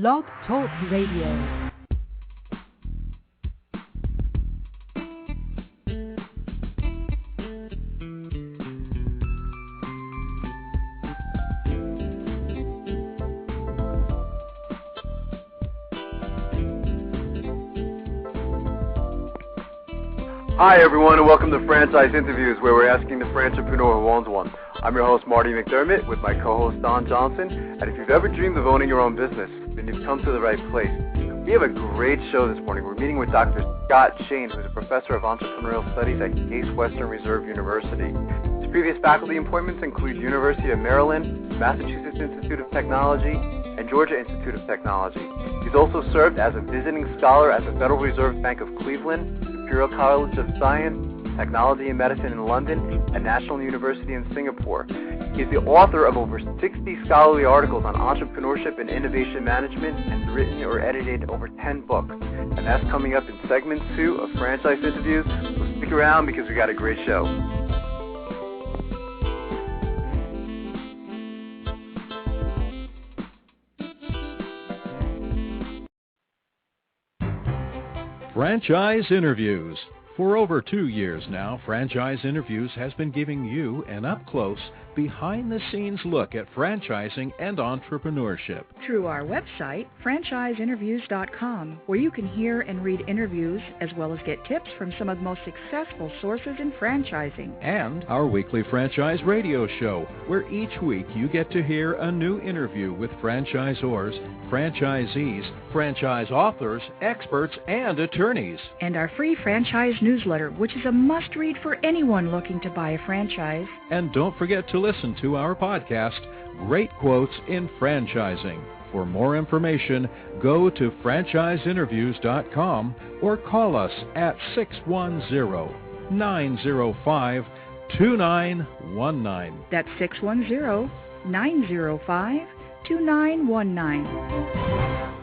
Blog Talk Radio. Hi everyone, and welcome to Franchise Interviews, where we're asking the franchipreneur who owns one. I'm your host, Marty McDermott, with my co-host, Don Johnson, and if you've ever dreamed of owning your own business, then you've come to the right place. We have a great show this morning. We're meeting with Dr. Scott Shane, who's a professor of entrepreneurial studies at Case Western Reserve University. His previous faculty appointments include University of Maryland, Massachusetts Institute of Technology, and Georgia Institute of Technology. He's also served as a visiting scholar at the Federal Reserve Bank of Cleveland, Imperial College of Science, Technology and Medicine in London, and National University in Singapore. He's the author of over 60 scholarly articles on entrepreneurship and innovation management, and written or edited over 10 books. And that's coming up in segment 2 of Franchise Interviews. So stick around because we got a great show. Franchise Interviews. For over 2 years now, Franchise Interviews has been giving you an up-close, behind-the-scenes look at franchising and entrepreneurship. Through our website, franchiseinterviews.com, where you can hear and read interviews as well as get tips from some of the most successful sources in franchising. And our weekly franchise radio show, where each week you get to hear a new interview with franchisors, franchisees, franchise authors, experts, and attorneys. And our free franchise newsletter, which is a must-read for anyone looking to buy a franchise. And don't forget to listen to our podcast, Great Quotes in Franchising. For more information, go to franchiseinterviews.com or call us at 610-905-2919. That's 610-905-2919.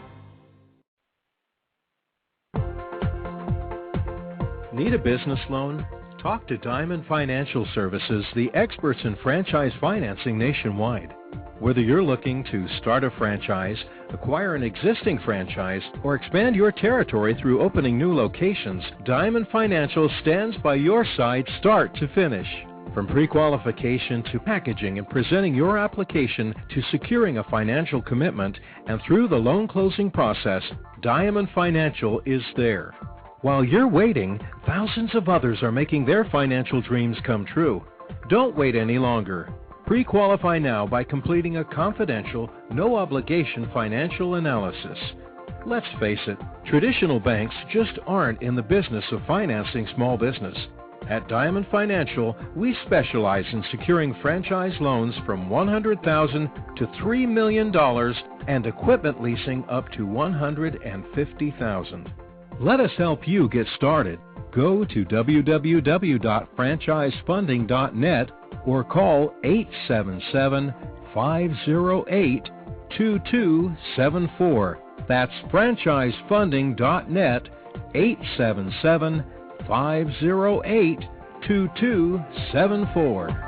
Need a business loan? Talk to Diamond Financial Services, the experts in franchise financing nationwide. Whether you're looking to start a franchise, acquire an existing franchise, or expand your territory through opening new locations, Diamond Financial stands by your side start to finish. From pre-qualification to packaging and presenting your application to securing a financial commitment, and through the loan closing process, Diamond Financial is there. While you're waiting, thousands of others are making their financial dreams come true. Don't wait any longer. Pre-qualify now by completing a confidential, no-obligation financial analysis. Let's face it, traditional banks just aren't in the business of financing small business. At Diamond Financial, we specialize in securing franchise loans from $100,000 to $3 million and equipment leasing up to $150,000. Let us help you get started. Go to www.franchisefunding.net or call 877-508-2274. That's franchisefunding.net, 877-508-2274.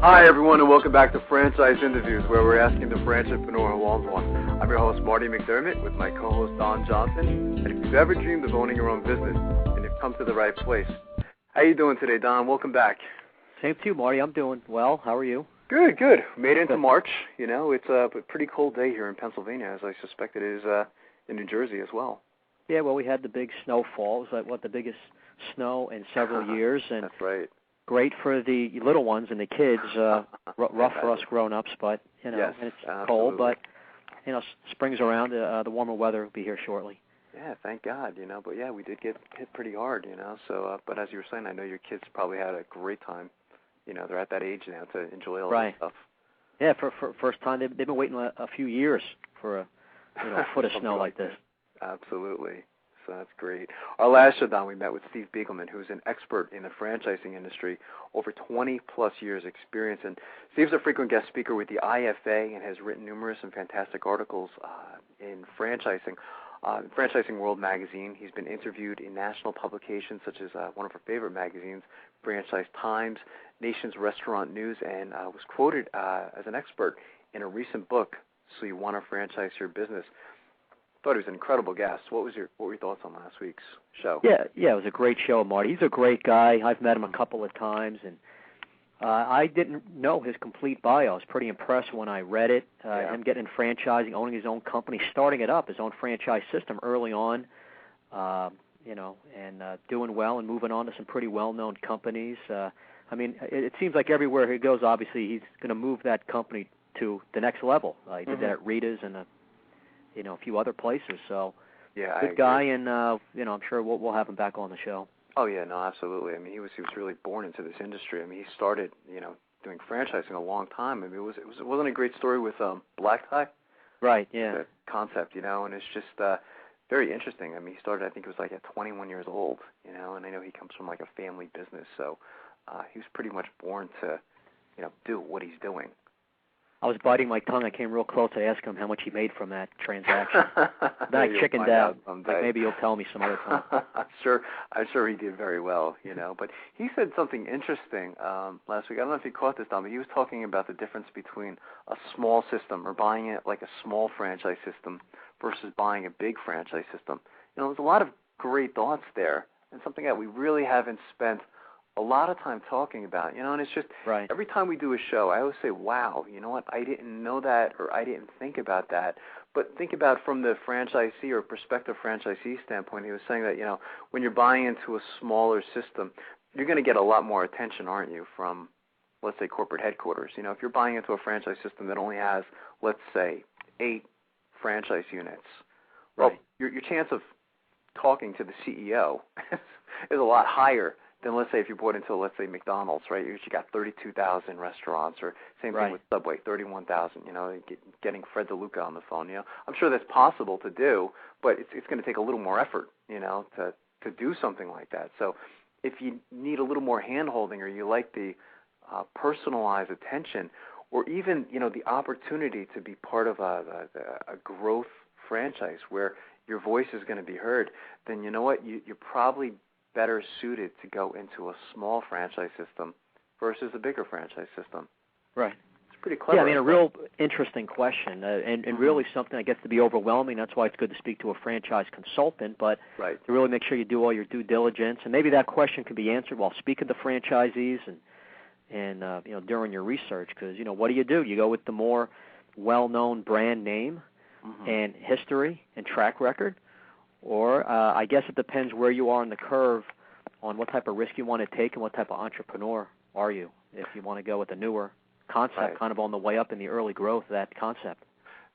Hi everyone, and welcome back to Franchise Interviews, where we're asking the franchipreneur who owns one. I'm your host, Marty McDermott, with my co-host, Don Johnson. And if you've ever dreamed of owning your own business, then you've come to the right place. How you doing today, Don? Welcome back. Same to you, Marty. I'm doing well. How are you? Good, good. Made it into March. You know, it's a pretty cold day here in Pennsylvania, as I suspect it is in New Jersey as well. Yeah, well, we had the big snowfall. It was like, the biggest snow in several years. And that's right. Great for the little ones and the kids, rough for us grown-ups, but, you know, yes, and it's absolutely. cold, but, you know, spring's around, the warmer weather will be here shortly. Yeah, thank God, you know, but yeah, we did get hit pretty hard, you know, so, but as you were saying, I know your kids probably had a great time, you know, they're at that age now to enjoy all that stuff. Yeah, for first time, they've been waiting a few years for a foot of snow like this. Absolutely. That's great. Our last show, Don, we met with Steve Biegelman, who's an expert in the franchising industry, over 20-plus years experience. And Steve's a frequent guest speaker with the IFA and has written numerous and fantastic articles in franchising. Franchising World magazine. He's been interviewed in national publications such as one of our favorite magazines, Franchise Times, Nation's Restaurant News, and was quoted as an expert in a recent book, So You Want to Franchise Your Business. Thought he was an incredible guest. What were your thoughts on last week's show? Yeah, it was a great show, Marty. He's a great guy. I've met him a couple of times, and I didn't know his complete bio. I was pretty impressed when I read it. Him getting in franchising, owning his own company, starting it up, his own franchise system early on, and doing well and moving on to some pretty well-known companies. It seems like everywhere he goes, obviously, he's going to move that company to the next level. He did that at Rita's and a few other places. So, good guy, and I'm sure we'll have him back on the show. Oh yeah, no, absolutely. He was really born into this industry. He started, doing franchising a long time. It wasn't a great story with Black Tie, right? Yeah, the concept, and it's just very interesting. He started, I think it was like at 21 years old, and I know he comes from like a family business, so he was pretty much born to, do what he's doing. I was biting my tongue. I came real close to ask him how much he made from that transaction. Then I chickened out. Like maybe he'll tell me some other time. I'm sure he did very well, But he said something interesting last week. I don't know if you caught this, Don, but he was talking about the difference between a small system or buying it like a small franchise system versus buying a big franchise system. There's a lot of great thoughts there, and something that we really haven't spent a lot of time talking about, and it's just every time we do a show, I always say, wow, you know what, I didn't know that, or I didn't think about that. But think about from the franchisee or prospective franchisee standpoint, he was saying that, when you're buying into a smaller system, you're going to get a lot more attention, aren't you, from, let's say, corporate headquarters. If you're buying into a franchise system that only has, let's say, 8 franchise units, well, your chance of talking to the CEO is a lot higher than, let's say, if you bought into, let's say, McDonald's, right? You got 32,000 restaurants, or same thing with Subway, 31,000, getting Fred DeLuca on the phone. I'm sure that's possible to do, but it's going to take a little more effort, to do something like that. So if you need a little more hand-holding, or you like the personalized attention, or even, the opportunity to be part of a growth franchise where your voice is going to be heard, then you know what? You're probably better suited to go into a small franchise system versus a bigger franchise system. Right. It's pretty clever. Yeah, a real interesting question, and really something that gets to be overwhelming. That's why it's good to speak to a franchise consultant, but to really make sure you do all your due diligence. And maybe that question can be answered while speaking to franchisees and during your research, because, what do? You go with the more well-known brand name and history and track record, or I guess it depends where you are in the curve on what type of risk you want to take and what type of entrepreneur are you. If you want to go with a newer concept, kind of on the way up in the early growth of that concept.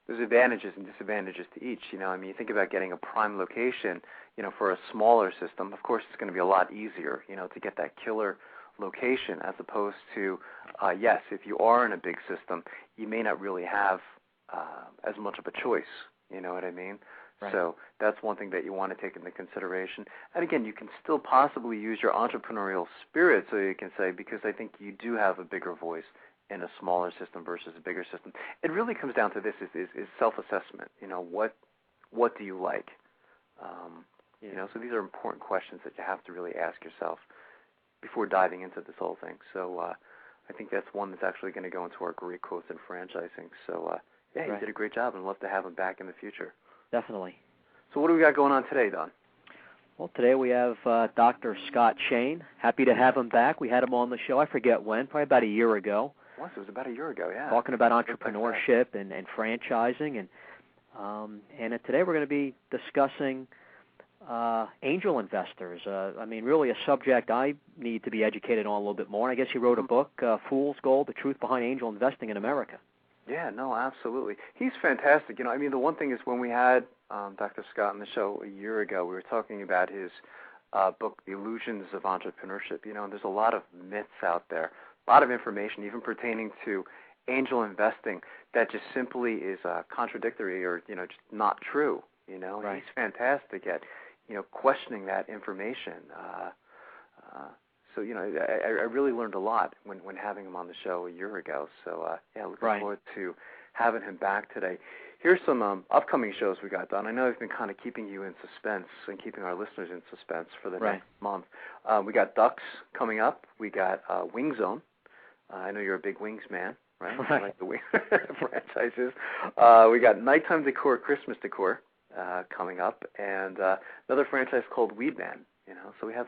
There's advantages and disadvantages to each. You think about getting a prime location, for a smaller system. Of course, it's going to be a lot easier, to get that killer location, as opposed to, yes, if you are in a big system, you may not really have as much of a choice. You know what I mean? Right. So that's one thing that you want to take into consideration. And again, you can still possibly use your entrepreneurial spirit, so you can say, because I think you do have a bigger voice in a smaller system versus a bigger system. It really comes down to this: is self-assessment. What do you like? So these are important questions that you have to really ask yourself before diving into this whole thing. So I think that's one that's actually going to go into our great quotes in franchising. So you did a great job, and love to have him back in the future. Definitely. So what do we got going on today, Don? Well, today we have Dr. Scott Shane. Happy to have him back. We had him on the show, I forget when, probably about a year ago. It was about a year ago, yeah. Talking about entrepreneurship and franchising. And today we're going to be discussing angel investors. Really a subject I need to be educated on a little bit more. I guess he wrote a book, Fool's Gold, The Truth Behind Angel Investing in America. Yeah, no, absolutely. He's fantastic. The one thing is when we had Dr. Scott on the show a year ago, we were talking about his book, The Illusions of Entrepreneurship. And there's a lot of myths out there, a lot of information, even pertaining to angel investing, that just simply is contradictory or, just not true. He's fantastic at, questioning that information. So I really learned a lot when having him on the show a year ago. So looking forward to having him back today. Here's some upcoming shows we got done. I know I've been kind of keeping you in suspense and keeping our listeners in suspense for the next month. We got Ducks coming up. We got Wing Zone. I know you're a big Wings man, right? I like the Wings franchises. We got Nighttime Decor, Christmas Decor coming up, and another franchise called Weed Man. So we have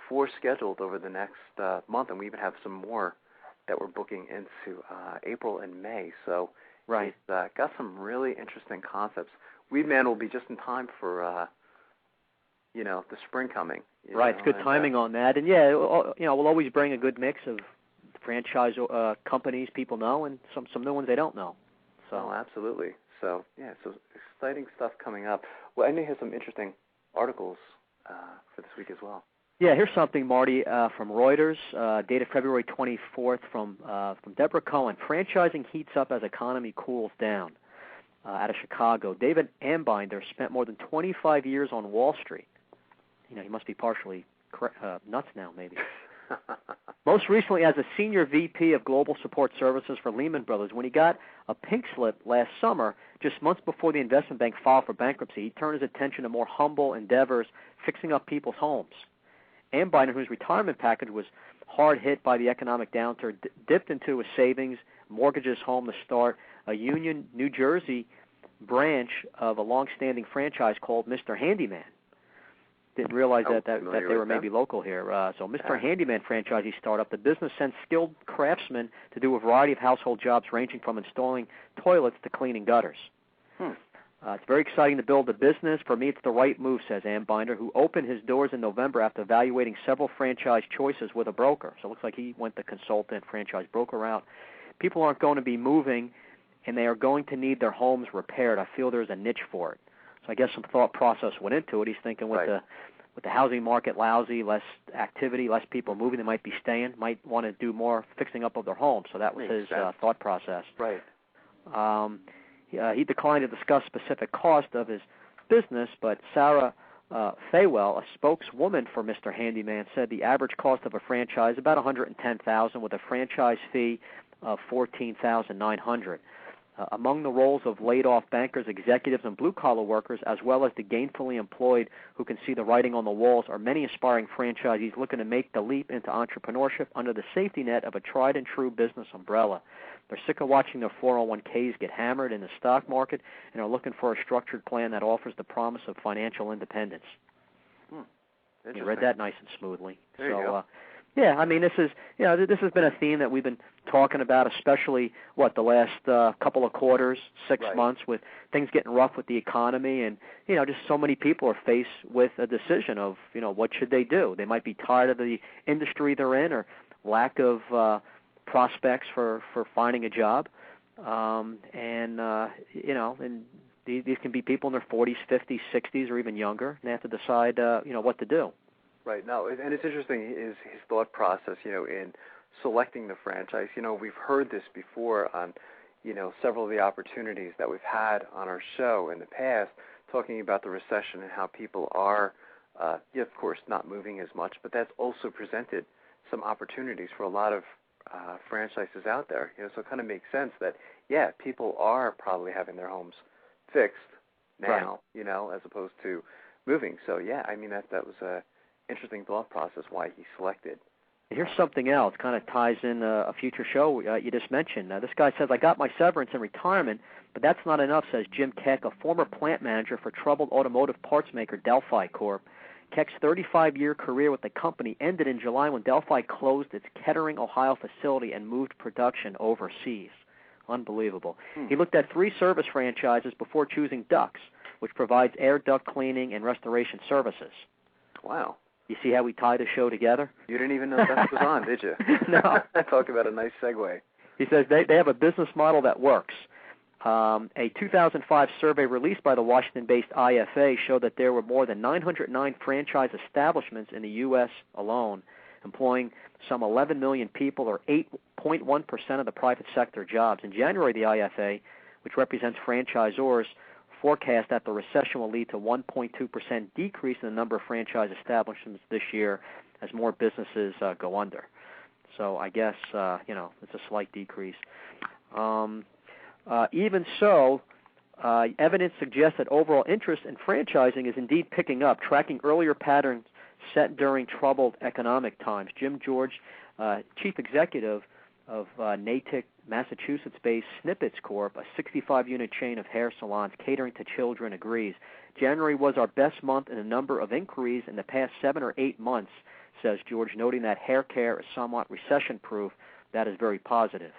4 scheduled over the next month, and we even have some more that we're booking into April and May. So we've got some really interesting concepts. Weed Man will be just in time for the spring coming. It's good timing on that, and we'll always bring a good mix of franchise companies people know and some new ones they don't know. So absolutely. So so exciting stuff coming up. Well, I know you have some interesting articles for this week as well. Yeah, here's something, Marty, from Reuters, dated February 24th from Deborah Cohen. Franchising heats up as economy cools down. Out of Chicago. David Ambinder spent more than 25 years on Wall Street. He must be partially nuts now, maybe. Most recently as a senior VP of Global Support Services for Lehman Brothers. When he got a pink slip last summer, just months before the investment bank filed for bankruptcy, he turned his attention to more humble endeavors, fixing up people's homes. Ambinder, whose retirement package was hard hit by the economic downturn, dipped into his savings, mortgaged his home to start a Union, New Jersey branch of a long-standing franchise called Mr. Handyman. Didn't realize that they were maybe local here. So Mr. Handyman franchisee startup, the business sends skilled craftsmen to do a variety of household jobs ranging from installing toilets to cleaning gutters. It's very exciting to build a business. For me, it's the right move, says Ambinder, who opened his doors in November after evaluating several franchise choices with a broker. So it looks like he went the consultant, franchise broker route. People aren't going to be moving, and they are going to need their homes repaired. I feel there's a niche for it. So I guess some thought process went into it. He's thinking with the housing market lousy, less activity, less people moving, they might be staying, might want to do more fixing up of their homes. So that was his thought process. Right. He declined to discuss specific cost of his business, but Sarah Faywell, a spokeswoman for Mr. Handyman, said the average cost of a franchise is about $110,000 with a franchise fee of $14,900. Among the roles of laid-off bankers, executives, and blue-collar workers, as well as the gainfully employed who can see the writing on the walls, are many aspiring franchisees looking to make the leap into entrepreneurship under the safety net of a tried-and-true business umbrella. They're sick of watching their 401ks get hammered in the stock market and are looking for a structured plan that offers the promise of financial independence. You read that nice and smoothly. There you go. This is this has been a theme that we've been talking about, especially the last couple of quarters, 6 months, with things getting rough with the economy, and just so many people are faced with a decision of what should they do. They might be tired of the industry they're in, or lack of prospects for finding a job, and these can be people in their 40s, 50s, 60s, or even younger, and they have to decide what to do. Right. No, and it's interesting his thought process, in selecting the franchise. We've heard this before on, several of the opportunities that we've had on our show in the past, talking about the recession and how people are, of course, not moving as much, but that's also presented some opportunities for a lot of franchises out there. So it kind of makes sense that, people are probably having their homes fixed now, as opposed to moving. So, that was a interesting thought process why he selected. Here's something else, kind of ties in a future show you just mentioned. This guy says, I got my severance in retirement, but that's not enough, says Jim Keck, a former plant manager for troubled automotive parts maker Delphi Corp. Keck's 35-year career with the company ended in July when Delphi closed its Kettering, Ohio facility and moved production overseas. Unbelievable. He looked at 3 service franchises before choosing Ducks, which provides air duct cleaning and restoration services. Wow. You see how we tie the show together? You didn't even know that was on, did you? No. Talk about a nice segue. He says they have a business model that works. A 2005 survey released by the Washington-based IFA showed that there were more than 909 franchise establishments in the U.S. alone, employing some 11 million people, or 8.1% of the private sector jobs. In January, the IFA, which represents franchisors, forecast that the recession will lead to 1.2% decrease in the number of franchise establishments this year as more businesses go under. So I guess, it's a slight decrease. Even so, evidence suggests that overall interest in franchising is indeed picking up, tracking earlier patterns set during troubled economic times. Jim George, chief executive of Natick, Massachusetts-based Snippets Corp., a 65-unit chain of hair salons catering to children, agrees. January was our best month in a number of inquiries in the past 7 or 8 months, says George, noting that hair care is somewhat recession-proof. That is very positive.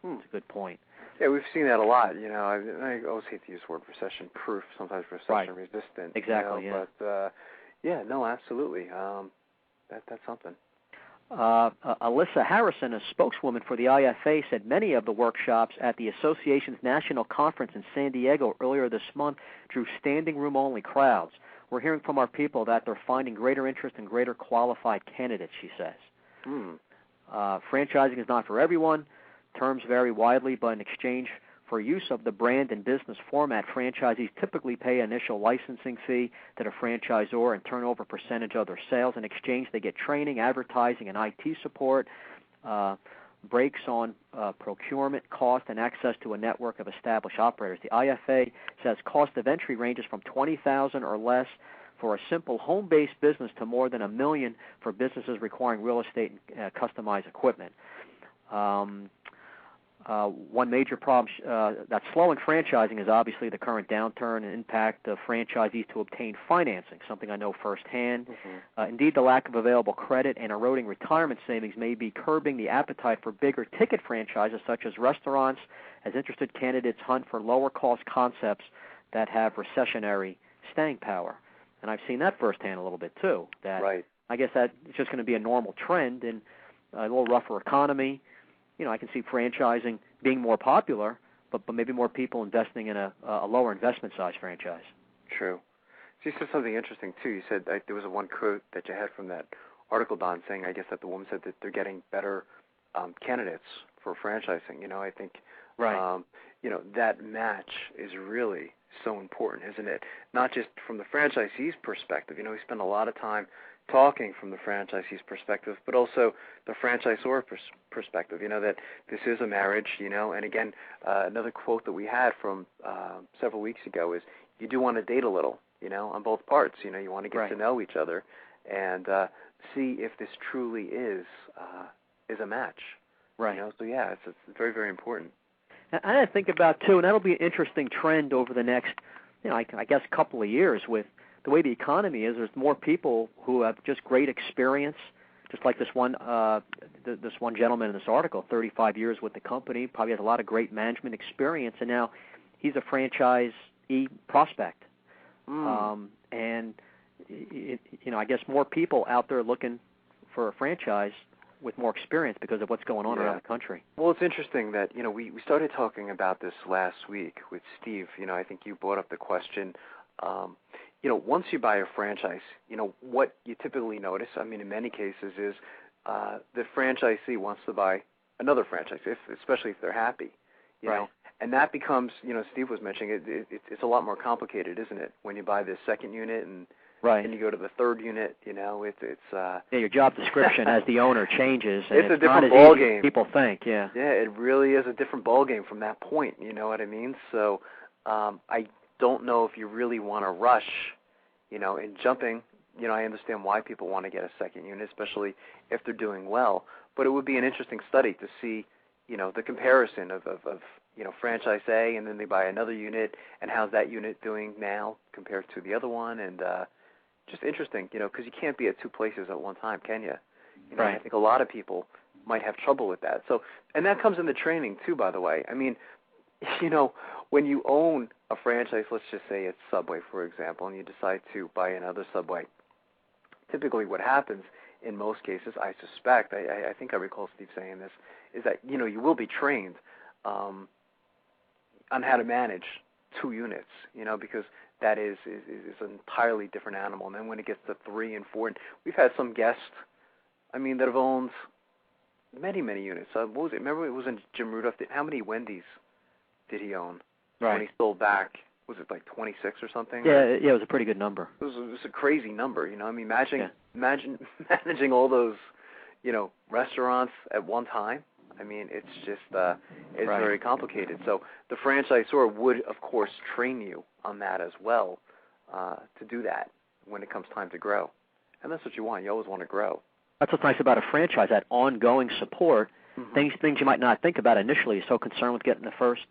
That's a good point. Yeah, we've seen that a lot. I always hate to use the word recession-proof, sometimes recession-resistant. Exactly, But, absolutely. That's something. Alyssa Harrison, a spokeswoman for the IFA, said many of the workshops at the association's national conference in San Diego earlier this month drew standing room-only crowds. We're hearing from our people that they're finding greater interest in greater qualified candidates, she says. Franchising is not for everyone. Terms vary widely, but in exchange for use of the brand and business format, franchisees typically pay an initial licensing fee to the franchisor and turn over a percentage of their sales. In exchange, they get training, advertising, and IT support, breaks on procurement cost, and access to a network of established operators. The IFA says cost of entry ranges from $20,000 or less for a simple home-based business to more than $1 million for businesses requiring real estate and customized equipment. One major problem that's slowing franchising is obviously the current downturn and impact of franchisees to obtain financing, something I know firsthand. Indeed, the lack of available credit and eroding retirement savings may be curbing the appetite for bigger ticket franchises such as restaurants as interested candidates hunt for lower-cost concepts that have recessionary staying power. And I've seen that firsthand a little bit, too. That I guess that it's just going to be a normal trend in a little rougher economy. I can see franchising being more popular, but maybe more people investing in a lower investment size franchise. True. So you said something interesting, too. You said there was one quote that you had from that article, Don, saying, I guess, that the woman said that they're getting better candidates for franchising. I think, that match is really so important, isn't it? Not just from the franchisee's perspective. We spend a lot of time talking from the franchisee's perspective, but also the franchisor perspective, that this is a marriage, and again, another quote that we had from several weeks ago is you do want to date a little, on both parts, you want to get to know each other and see if this truly is a match. Right. So yeah, it's very, very important. And I think about, too, and that'll be an interesting trend over the next, I guess, couple of years with the way the economy is. There's more people who have just great experience, just like this one gentleman in this article, 35 years with the company, probably has a lot of great management experience, and now he's a franchisee prospect. And, I guess more people out there looking for a franchise with more experience because of what's going on around the country. Well, it's interesting that, we started talking about this last week with Steve. I think you brought up the question, once you buy a franchise, what you typically notice, in many cases, is the franchisee wants to buy another franchise, especially if they're happy, you know. And that becomes, Steve was mentioning, it's a lot more complicated, isn't it, when you buy this second unit and you go to the third unit, your job description as the owner changes. And it's a different ballgame. People think, Yeah, it really is a different ballgame from that point, you know what I mean? So I don't know if you really want to rush, in jumping. I understand why people want to get a second unit, especially if they're doing well. But it would be an interesting study to see, the comparison of franchise A, and then they buy another unit, and how's that unit doing now compared to the other one, and just interesting, because you can't be at two places at one time, can you? I think a lot of people might have trouble with that. So, and that comes in the training too, by the way. When you own a franchise, let's just say it's Subway, for example, and you decide to buy another Subway, typically what happens in most cases, I suspect, I think I recall Steve saying this, is that, you will be trained on how to manage two units, because that is an entirely different animal. And then when it gets to 3 and 4, and we've had some guests, that have owned many, many units. What was it? Remember it was in Jim Rudolph. How many Wendy's did he own when he sold back was it like 26 or something? Yeah, it was a pretty good number. It was a crazy number, you know. I mean, imagine managing all those, you know, restaurants at one time. I mean, it's just it's very complicated. So the franchisor would, of course, train you on that as well to do that when it comes time to grow. And that's what you want. You always want to grow. That's what's nice about a franchise, that ongoing support, things you might not think about initially. You're so concerned with getting the first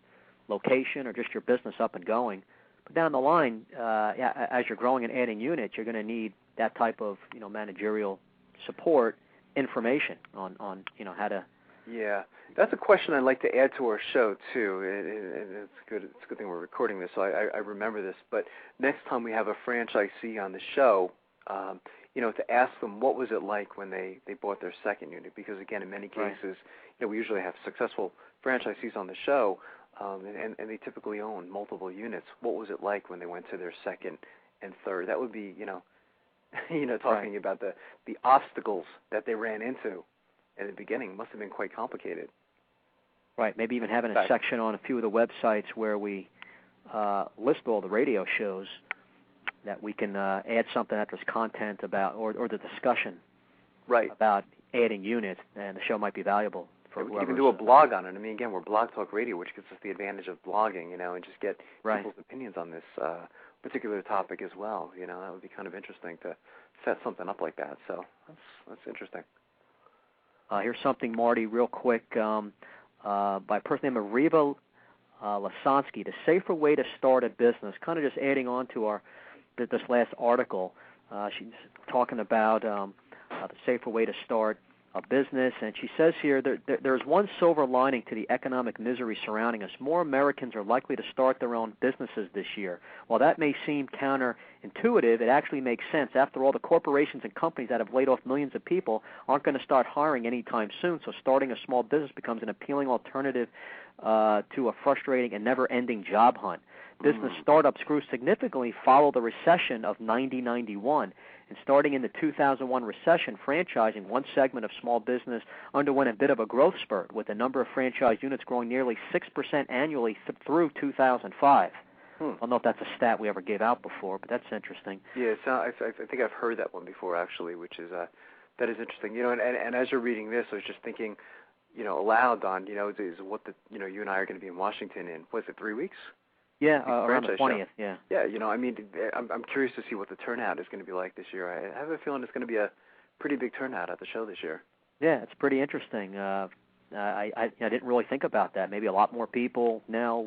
location or just your business up and going. But down the line, as you're growing and adding units, you're going to need that type of, you know, managerial support, information on you know, how to. Yeah, that's a question I'd like to add to our show too. It's good. It's a good thing we're recording this, so I remember this. But next time we have a franchisee on the show, you know, to ask them what was it like when they bought their second unit, because again, in many cases, you know, we usually have successful franchisees on the show, and they typically own multiple units. What was it like when they went to their second and third? That would be, you know, talking about the obstacles that they ran into in the beginning. Must have been quite complicated. Right. Maybe even having a section on a few of the websites where we list all the radio shows, that we can add something that there's content about, or the discussion about adding units, and the show might be valuable for whoever. You can do a blog on it. I mean, again, we're Blog Talk Radio, which gives us the advantage of blogging, you know, and just get people's opinions on this particular topic as well. You know, that would be kind of interesting to set something up like that. So that's interesting. Here's something, Marty, real quick, by a person named Ariva Lasansky, the safer way to start a business, kind of just adding on to this last article. She's talking about the safer way to start a business, and she says here there's one silver lining to the economic misery surrounding us. More Americans are likely to start their own businesses this year. While that may seem counterintuitive, it actually makes sense. After all, the corporations and companies that have laid off millions of people aren't going to start hiring anytime soon, so starting a small business becomes an appealing alternative to a frustrating and never-ending job hunt. Business startups grew significantly following the recession of 1991. And starting in the 2001 recession, franchising, one segment of small business, underwent a bit of a growth spurt, with the number of franchise units growing nearly 6% annually through 2005. I don't know if that's a stat we ever gave out before, but that's interesting. Yeah, I think I've heard that one before, actually, which is that is interesting. You know, and as you're reading this, I was just thinking, you know, aloud, Don, you know, is what you and I are going to be in Washington in, was it 3 weeks? Yeah, around the 20th, yeah. Yeah, you know, I mean, I'm curious to see what the turnout is going to be like this year. I have a feeling it's going to be a pretty big turnout at the show this year. Yeah, it's pretty interesting. I didn't really think about that. Maybe a lot more people now,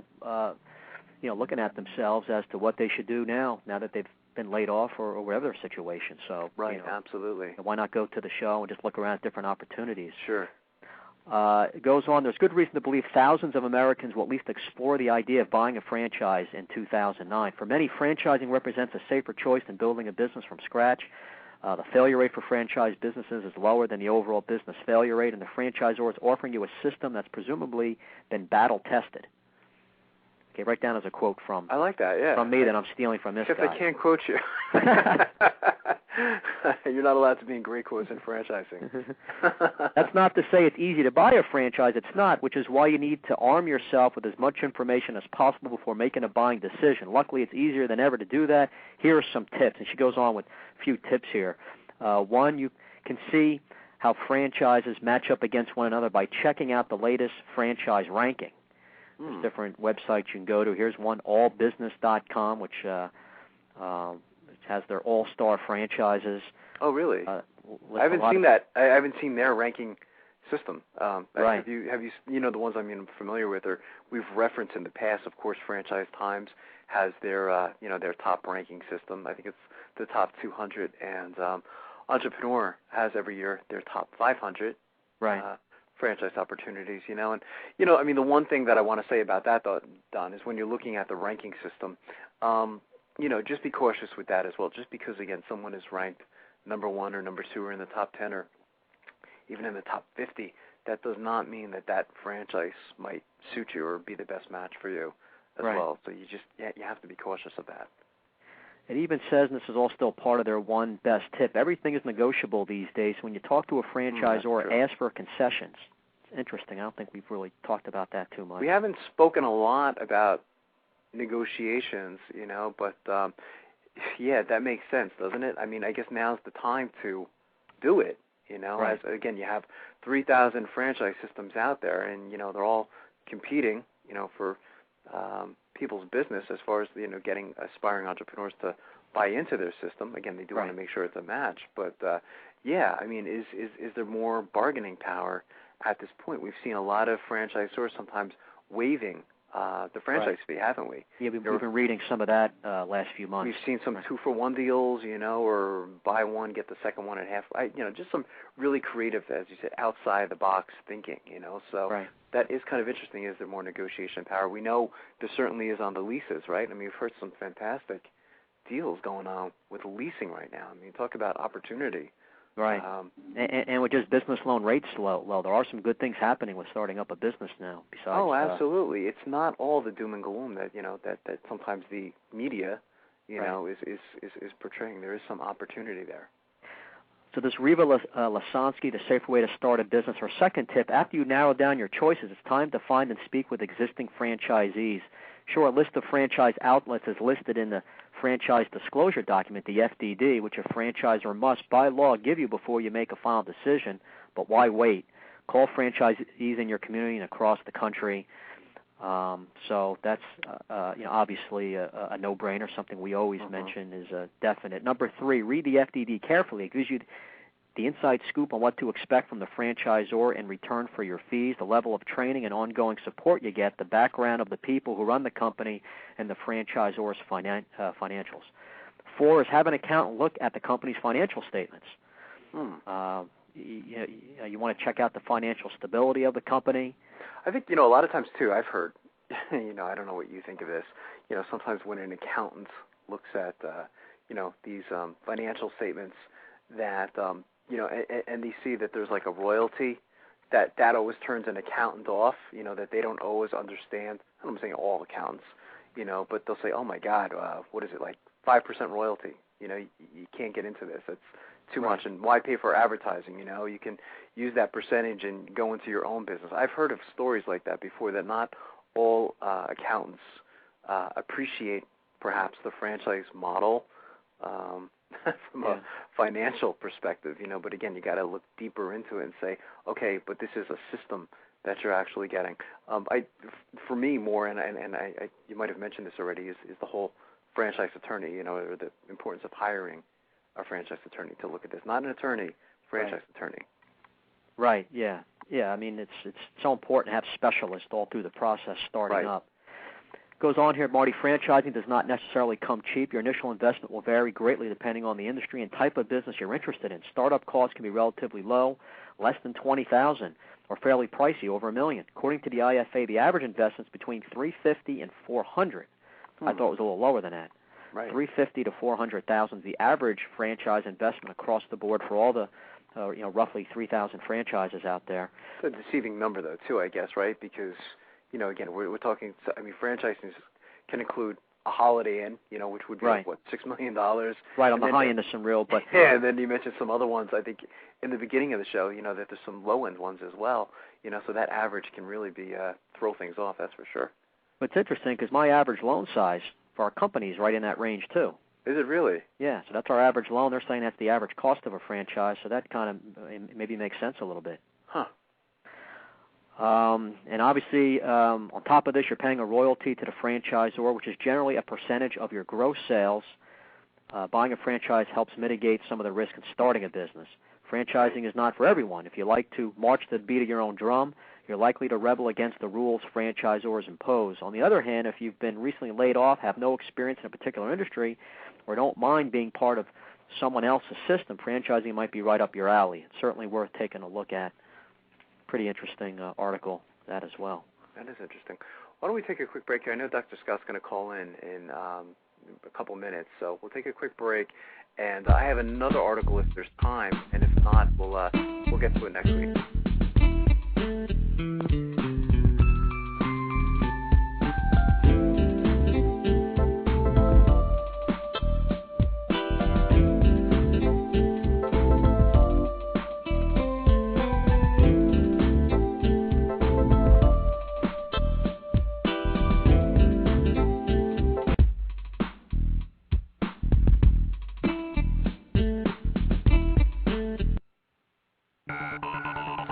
you know, looking at themselves as to what they should do now that they've been laid off or whatever their situation. So, right, you know, absolutely. Why not go to the show and just look around at different opportunities? Sure. It goes on, there's good reason to believe thousands of Americans will at least explore the idea of buying a franchise in 2009. For many, franchising represents a safer choice than building a business from scratch. The failure rate for franchise businesses is lower than the overall business failure rate, and the franchisor is offering you a system that's presumably been battle-tested. Okay, write down as a quote from. I like that, yeah. From me that I'm stealing from this Except guy. I can't quote you. You're not allowed to be in great quotes in franchising. That's not to say it's easy to buy a franchise. It's not, which is why you need to arm yourself with as much information as possible before making a buying decision. Luckily, it's easier than ever to do that. Here are some tips, and she goes on with a few tips here. One, you can see how franchises match up against one another by checking out the latest franchise ranking. There's different websites you can go to. Here's one, allbusiness.com, which has their all-star franchises. Oh, really? I haven't seen that. I haven't seen their ranking system. Right. Have you? You know, the ones I'm familiar with, or we've referenced in the past. Of course, Franchise Times has their their top ranking system. I think it's the top 200, and Entrepreneur has every year their top 500. Right. Franchise opportunities, you know, and I mean, the one thing that I want to say about that, though, Don, is when you're looking at the ranking system, just be cautious with that as well. Just because, again, someone is ranked number 1 or number 2 or in the top 10 or even in the top 50, that does not mean that franchise might suit you or be the best match for you as well. So you have to be cautious of that. It even says, and this is all still part of their one best tip, everything is negotiable these days. When you talk to a franchisor, ask for concessions. It's interesting. I don't think we've really talked about that too much. We haven't spoken a lot about negotiations, but yeah, that makes sense, doesn't it? I mean, I guess now's the time to do it, Right. as again, you have 3,000 franchise systems out there, and they're all competing, for people's business as far as getting aspiring entrepreneurs to buy into their system. Again, they do want to make sure it's a match, but yeah, I mean, is there more bargaining power at this point? We've seen a lot of franchisors sometimes waiving the franchise fee, haven't we? Yeah, we've been reading some of that last few months. We've seen some 2-for-1 deals, or buy one, get the second one at half. Just some really creative, as you said, outside the box thinking. So that is kind of interesting. Is there more negotiation power? We know there certainly is on the leases, right? I mean, we've heard some fantastic deals going on with leasing right now. I mean, talk about opportunity. Right. And with just business loan rates low, there are some good things happening with starting up a business now. Besides, absolutely. It's not all the doom and gloom that that sometimes the media, is portraying. There is some opportunity there. So this Riva Lasansky, the safer way to start a business. Our second tip: after you narrow down your choices, it's time to find and speak with existing franchisees. Sure, a list of franchise outlets is listed in the franchise disclosure document, the FDD, which a franchisor must, by law, give you before you make a final decision. But why wait? Call franchisees in your community and across the country. So that's obviously a no-brainer. Something we always mention is definite. Number 3, read the FDD carefully. It gives you the inside scoop on what to expect from the franchisor in return for your fees, the level of training and ongoing support you get, the background of the people who run the company, and the franchisor's financials. 4 is have an accountant look at the company's financial statements. You want to check out the financial stability of the company. I think, a lot of times, too, I've heard, I don't know what you think of this, sometimes when an accountant looks at, these financial statements that, and they see that there's like a royalty, that always turns an accountant off, that they don't always understand. I'm saying all accountants, but they'll say, oh, my God, what is it, like 5% royalty? You can't get into this. It's too much, and why pay for advertising? You can use that percentage and go into your own business. I've heard of stories like that before, that not all accountants appreciate perhaps the franchise model from a financial perspective, but again, you got to look deeper into it and say, okay, but this is a system that you're actually getting. For me, more, and I you might have mentioned this already, is the whole franchise attorney, or the importance of hiring a franchise attorney to look at this. Not an attorney, franchise attorney. Right, yeah. I mean, it's so important to have specialists all through the process starting up. Goes on here, Marty, franchising does not necessarily come cheap. Your initial investment will vary greatly depending on the industry and type of business you're interested in. Startup costs can be relatively low, less than $20,000, or fairly pricey, over $1 million. According to the IFA, the average investment's between $350,000 and $400,000. I thought it was a little lower than that. Right. $350,000 to $400,000 is the average franchise investment across the board for all the roughly 3,000 franchises out there. It's a deceiving number, though, too, I guess, right? Because again, we're talking. I mean, franchising can include a Holiday Inn, which would be like, what, $6 million. Right, on the high end of some real, but yeah. And then you mentioned some other ones. I think in the beginning of the show, that there's some low end ones as well. So that average can really be throw things off. That's for sure. But it's interesting because my average loan size for our company is right in that range too. Is it really? Yeah, so that's our average loan. They're saying that's the average cost of a franchise, so that kind of maybe makes sense a little bit. Huh. And obviously, on top of this, you're paying a royalty to the franchisor, which is generally a percentage of your gross sales. Buying a franchise helps mitigate some of the risk in starting a business. Franchising is not for everyone. If you like to march to the beat of your own drum, you're likely to rebel against the rules franchisors impose. On the other hand, if you've been recently laid off, have no experience in a particular industry, or don't mind being part of someone else's system, franchising might be right up your alley. It's certainly worth taking a look at. Pretty interesting article, that as well. That is interesting. Why don't we take a quick break here? I know Dr. Scott's going to call in a couple minutes, so we'll take a quick break. And I have another article if there's time, and if not, we'll get to it next week.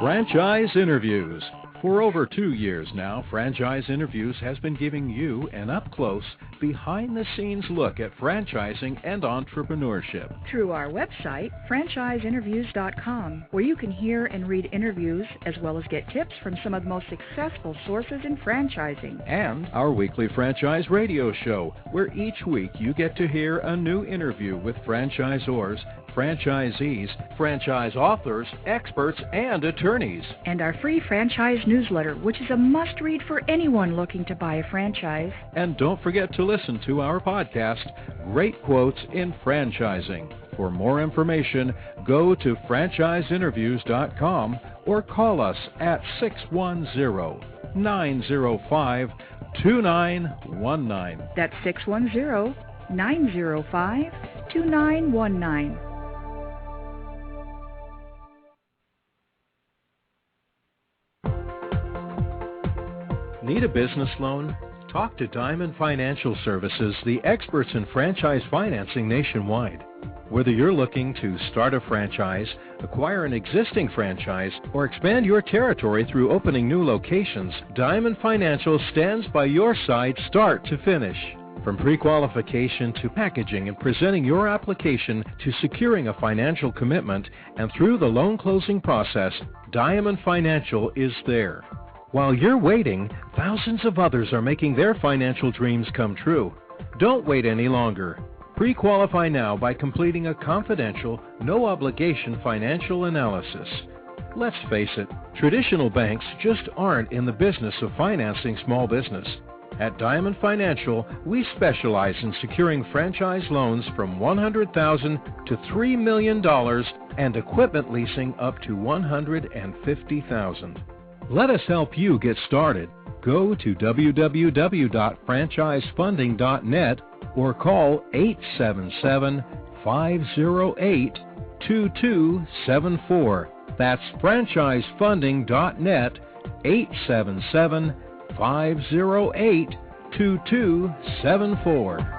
Franchise Interviews. For over 2 years now, Franchise Interviews has been giving you an up-close, behind-the-scenes look at franchising and entrepreneurship. Through our website, franchiseinterviews.com, where you can hear and read interviews as well as get tips from some of the most successful sources in franchising. And our weekly franchise radio show, where each week you get to hear a new interview with franchisors, franchisees, franchise authors, experts, and attorneys. And our free franchise newsletter, which is a must-read for anyone looking to buy a franchise. And don't forget to listen to our podcast, Great Quotes in Franchising. For more information, go to franchiseinterviews.com or call us at 610-905-2919. That's 610-905-2919. Need a business loan? Talk to Diamond Financial Services, the experts in franchise financing nationwide. Whether you're looking to start a franchise, acquire an existing franchise, or expand your territory through opening new locations, Diamond Financial stands by your side start to finish. From pre-qualification to packaging and presenting your application to securing a financial commitment, and through the loan closing process, Diamond Financial is there. While you're waiting, thousands of others are making their financial dreams come true. Don't wait any longer. Pre-qualify now by completing a confidential, no-obligation financial analysis. Let's face it, traditional banks just aren't in the business of financing small business. At Diamond Financial, we specialize in securing franchise loans from $100,000 to $3 million and equipment leasing up to $150,000. Let us help you get started. Go to www.franchisefunding.net or call 877-508-2274. That's franchisefunding.net, 877-508-2274.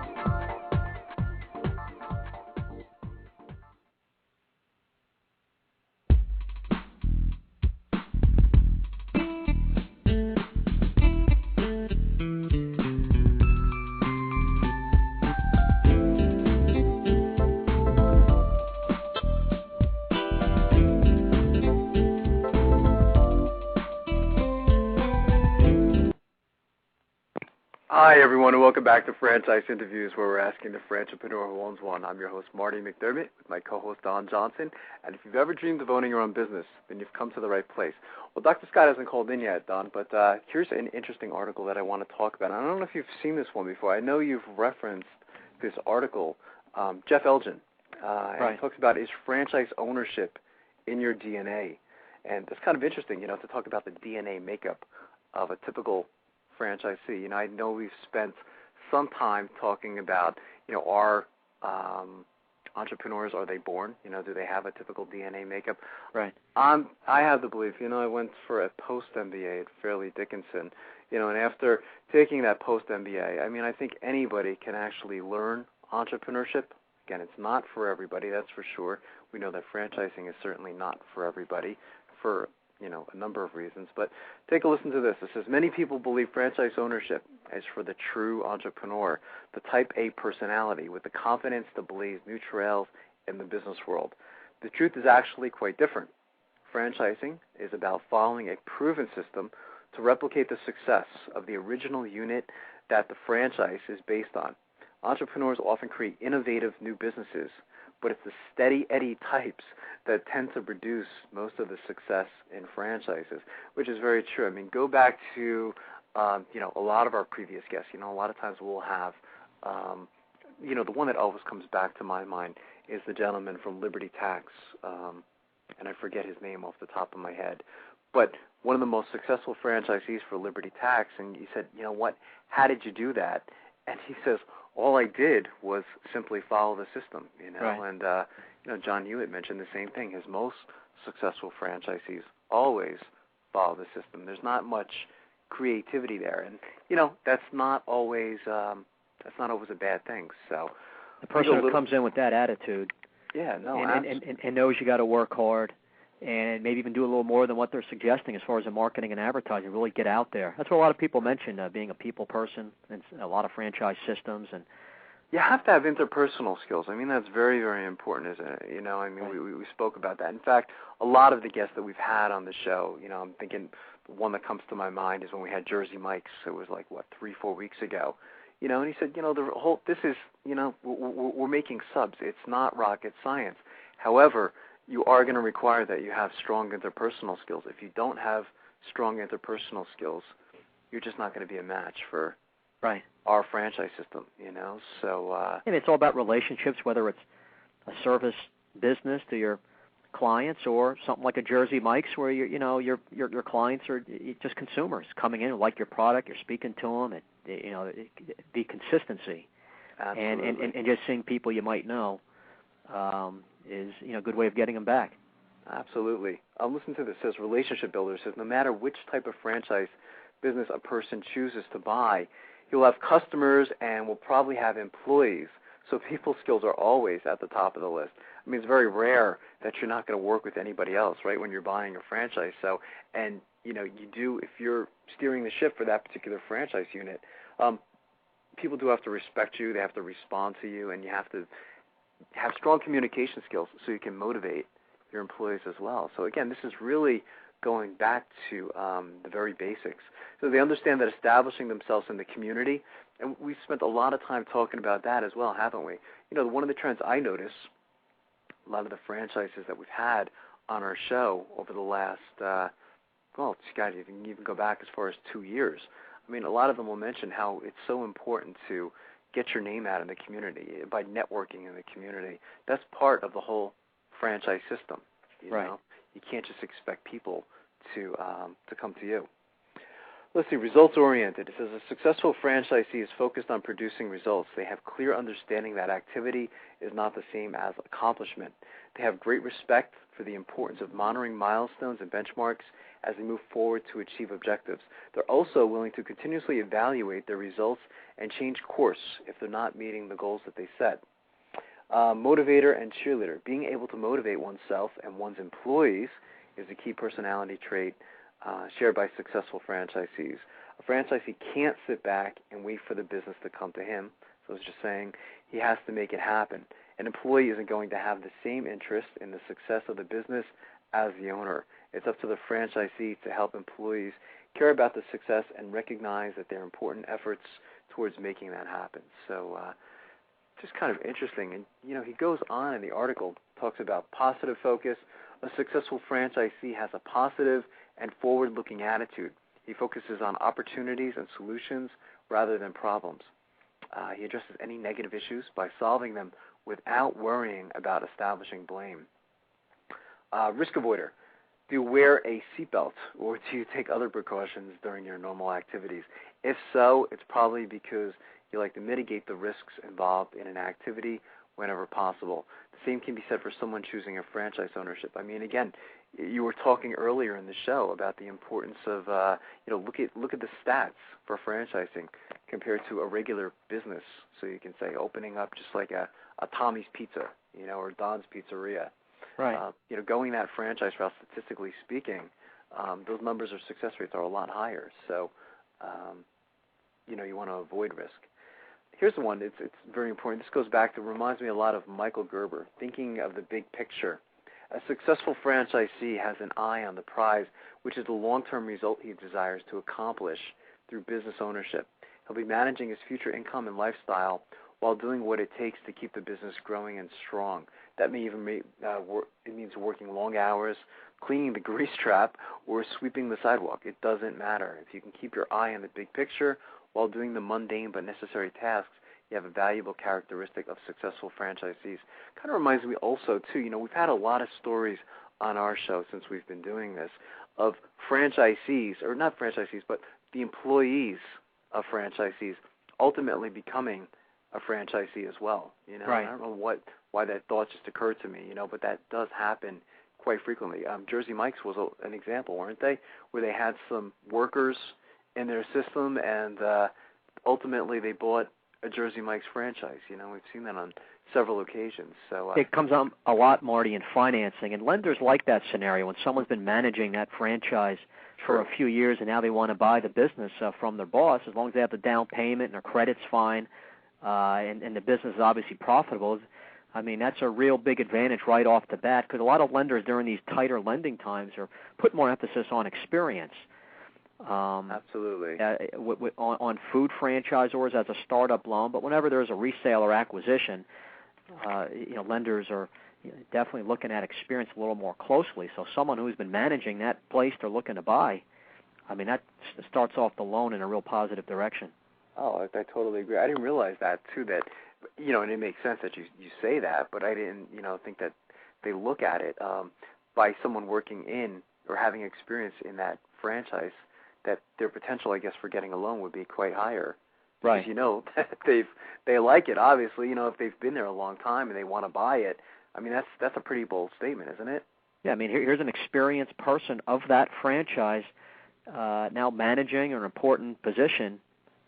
Hi, everyone, and welcome back to Franchise Interviews, where we're asking the Franchipreneur who owns one. I'm your host, Marty McDermott, with my co-host, Don Johnson. And if you've ever dreamed of owning your own business, then you've come to the right place. Well, Dr. Scott hasn't called in yet, Don, but here's an interesting article that I want to talk about. I don't know if you've seen this one before. I know you've referenced this article, Jeff Elgin, and he talks about, is franchise ownership in your DNA? And it's kind of interesting, to talk about the DNA makeup of a typical franchisee. I know we've spent some time talking about, are entrepreneurs, are they born? Do they have a typical DNA makeup? Right. I have the belief, I went for a post-MBA at Fairleigh Dickinson, and after taking that post-MBA, I think anybody can actually learn entrepreneurship. Again, it's not for everybody, that's for sure. We know that franchising is certainly not for everybody for a number of reasons. But take a listen to this. It says, many people believe franchise ownership is for the true entrepreneur, the type A personality with the confidence to blaze new trails in the business world. The truth is actually quite different. Franchising is about following a proven system to replicate the success of the original unit that the franchise is based on. Entrepreneurs often create innovative new businesses, but it's the steady Eddie types that tend to produce most of the success in franchises, which is very true. Go back to, a lot of our previous guests. A lot of times we'll have, the one that always comes back to my mind is the gentleman from Liberty Tax, and I forget his name off the top of my head, but one of the most successful franchisees for Liberty Tax, and he said, what, how did you do that? And he says, all I did was simply follow the system, Right. And John Hewitt mentioned the same thing. His most successful franchisees always follow the system. There's not much creativity there, and that's not always a bad thing. So the person who comes in with that attitude, and knows you got to work hard, and maybe even do a little more than what they're suggesting as far as the marketing and advertising, really get out there. That's what a lot of people mention, being a people person, and a lot of franchise systems. And you have to have interpersonal skills. I mean, that's very, very important, isn't it? I mean, right. we spoke about that. In fact, a lot of the guests that we've had on the show, I'm thinking the one that comes to my mind is when we had Jersey Mike's. It was like, 3-4 weeks ago. And he said, the whole, this is, we're making subs. It's not rocket science. However, you are going to require that you have strong interpersonal skills. If you don't have strong interpersonal skills, you're just not going to be a match for right. our franchise system, So and it's all about relationships, whether it's a service business to your clients or something like a Jersey Mike's, where your clients are just consumers coming in who like your product. You're speaking to them, and the consistency, absolutely. and just seeing people you might know is a good way of getting them back. Absolutely. Listen to this. It says Relationship Builder says no matter which type of franchise business a person chooses to buy, he'll have customers and will probably have employees. So people skills are always at the top of the list. I mean, it's very rare that you're not going to work with anybody else, right, when you're buying a franchise. So, and, you do, if you're steering the ship for that particular franchise unit, people do have to respect you. They have to respond to you, and you have to have strong communication skills so you can motivate your employees as well. So, again, this is really going back to the very basics. So they understand that establishing themselves in the community, and we've spent a lot of time talking about that as well, haven't we? One of the trends I notice, a lot of the franchises that we've had on our show over the last, you can even go back as far as 2 years. I mean, a lot of them will mention how it's so important to get your name out in the community by networking in the community. That's part of the whole franchise system. Right. You can't just expect people to come to you. Let's see, results-oriented. It says a successful franchisee is focused on producing results. They have clear understanding that activity is not the same as accomplishment. They have great respect for the importance of monitoring milestones and benchmarks as they move forward to achieve objectives. They're also willing to continuously evaluate their results and change course if they're not meeting the goals that they set. Motivator and cheerleader. Being able to motivate oneself and one's employees is a key personality trait shared by successful franchisees. A franchisee can't sit back and wait for the business to come to him. So it's just saying he has to make it happen. An employee isn't going to have the same interest in the success of the business as the owner. It's up to the franchisee to help employees care about the success and recognize that there are important efforts towards making that happen. So just kind of interesting. And, he goes on in the article, talks about positive focus. A successful franchisee has a positive and forward-looking attitude. He focuses on opportunities and solutions rather than problems. He addresses any negative issues by solving them without worrying about establishing blame. Risk avoider. Do you wear a seatbelt, or do you take other precautions during your normal activities? If so, it's probably because you like to mitigate the risks involved in an activity whenever possible. The same can be said for someone choosing a franchise ownership. I mean, again, you were talking earlier in the show about the importance of, look at the stats for franchising compared to a regular business. So you can say opening up just like a Tommy's Pizza, or Don's Pizzeria. Right. Going that franchise route, statistically speaking, those numbers or success rates are a lot higher. So, you want to avoid risk. Here's the one. It's very important. This goes back to, reminds me a lot of Michael Gerber, thinking of the big picture. A successful franchisee has an eye on the prize, which is the long-term result he desires to accomplish through business ownership. He'll be managing his future income and lifestyle while doing what it takes to keep the business growing and strong. That may even it means working long hours, cleaning the grease trap, or sweeping the sidewalk. It doesn't matter. If you can keep your eye on the big picture while doing the mundane but necessary tasks, you have a valuable characteristic of successful franchisees. Kind of reminds me also, too, we've had a lot of stories on our show since we've been doing this of franchisees, or not franchisees, but the employees of franchisees ultimately becoming a franchisee as well. Right. I don't know why that thought just occurred to me, but that does happen quite frequently. Jersey Mike's was an example, weren't they, where they had some workers in their system, and ultimately they bought a Jersey Mike's franchise. We've seen that on several occasions. So it comes up a lot, Marty, in financing, and lenders like that scenario when someone's been managing that franchise for a few years and now they want to buy the business from their boss. As long as they have the down payment and their credit's fine, and the business is obviously profitable, I mean, that's a real big advantage right off the bat, because a lot of lenders during these tighter lending times are put more emphasis on experience. Absolutely. On food franchisors as a startup loan, but whenever there's a resale or acquisition, lenders are definitely looking at experience a little more closely. So someone who's been managing that place they're looking to buy, I mean, that starts off the loan in a real positive direction. Oh, I totally agree. I didn't realize that, too, that, and it makes sense that you say that, but I didn't, think that they look at it by someone working in or having experience in that franchise, that their potential, I guess, for getting a loan would be quite higher. Right. Because, they like it, obviously. If they've been there a long time and they want to buy it, I mean, that's a pretty bold statement, isn't it? Yeah, I mean, here's an experienced person of that franchise now managing an important position,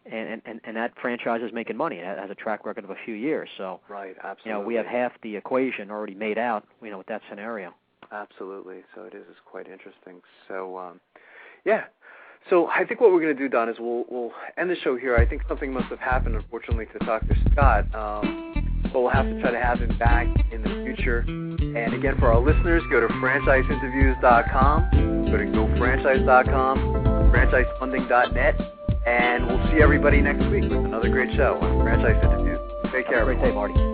and that franchise is making money. It has a track record of a few years. So, right, absolutely. We have half the equation already made out, with that scenario. Absolutely. So it is quite interesting. So, yeah. So I think what we're going to do, Don, is we'll end the show here. I think something must have happened, unfortunately, to Dr. Scott. But we'll have to try to have him back in the future. And again, for our listeners, go to franchiseinterviews.com, go to gofranchise.com, franchisefunding.net, and we'll see everybody next week with another great show on Franchise Interviews. Take care, Have a great day, Marty.